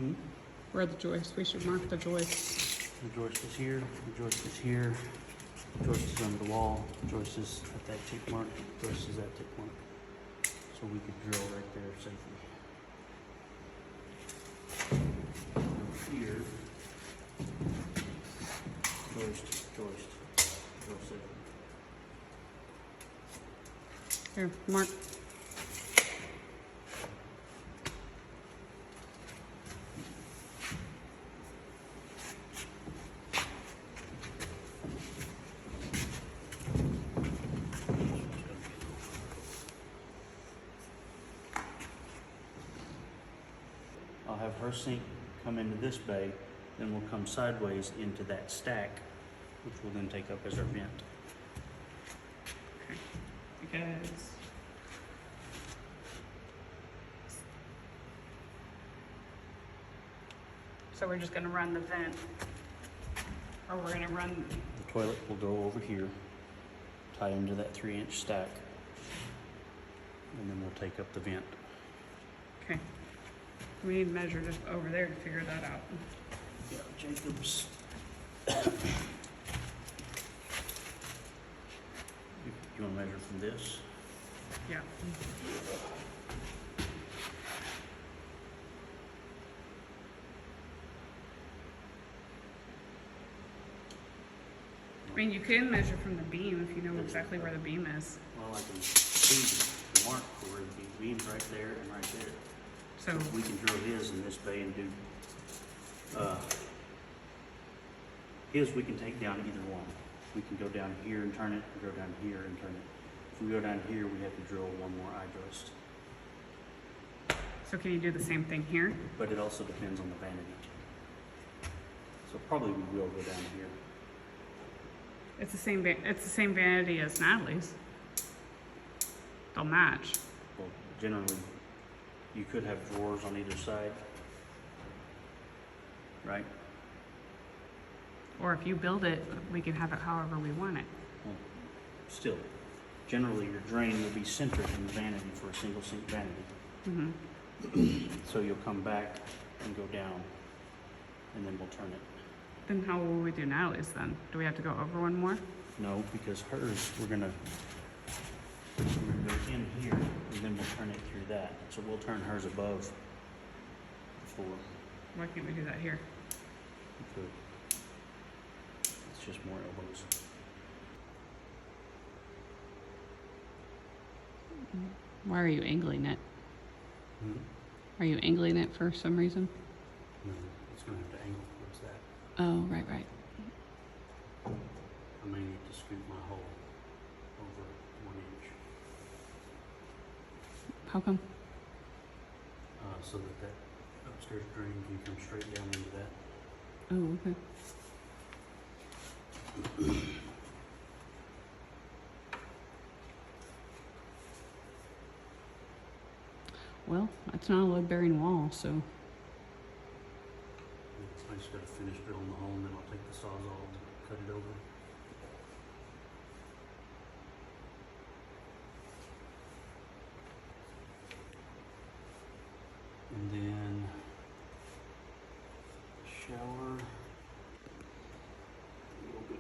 Hmm? Where are the joists? We should mark the joists. The joist is here, the joist is here, the joist is under the wall, the joist is at that tick mark, the joist is at tick mark. So we could drill right there safely. Over here, joist, drill safely. Here, mark. I'll have her sink come into this bay, then we'll come sideways into that stack, which will then take up as our vent. Okay. Because so we're just gonna run the vent, or we're gonna run. The toilet will go over here, tie into that 3-inch stack, and then we'll take up the vent. Okay. We need to measure just over there to figure that out. Yeah, Jacob's. You want to measure from this? Yeah. I mean, you can measure from the beam if you know exactly where the beam is. Well, I can see the mark for where the beam's right there and right there. So We can drill his in this bay and do, his we can take down either one. We can go down here and turn it, or go down here and turn it. If we go down here, we have to drill one more eye joist. So can you do the same thing here? But it also depends on the vanity. So probably we will go down here. It's the same. It's the same vanity as Natalie's. They'll match. Well, generally, you could have drawers on either side, right? Or if you build it, we can have it however we want it. Well, still, generally your drain will be centered in the vanity for a single sink vanity. Mm-hmm. So you'll come back and go down, and then we'll turn it. Then how will we do Natalie's then? Do we have to go over one more? No, because hers, we're gonna go in here, and then we'll turn it through that. So we'll turn hers above the floor. Why can't we do that here? We could. It's just more elbows. Why are you angling it? Hmm? Are you angling it for some reason? No, it's gonna have to angle towards that. Oh, right. I may need to scoot my hole over 1 inch, How come? so that that upstairs drain can come straight down into that. Oh, okay. Well, it's not a load-bearing wall, so I just gotta finish drilling the hole, and then I'll take the Sawzall and cut it over. And then shower will be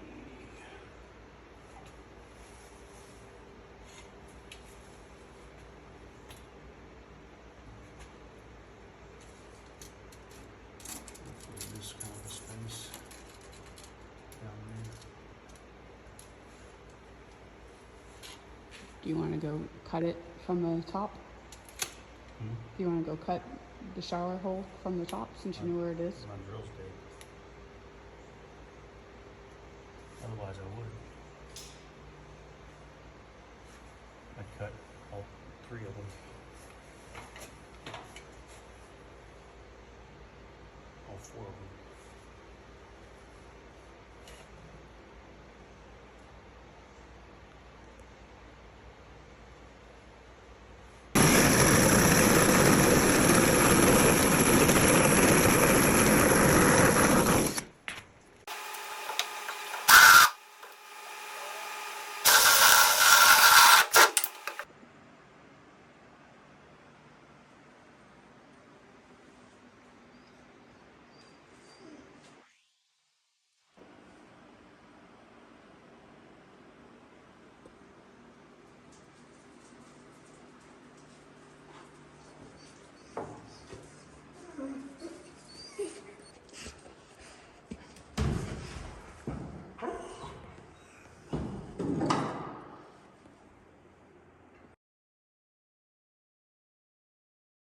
roughly this kind of a space down there. do you want to go cut it from the top? Hmm? Do you want to go cut the shower hole from the top since you know where it is? My drill's dead. Otherwise I would. I cut all 3 of them. All 4 of them.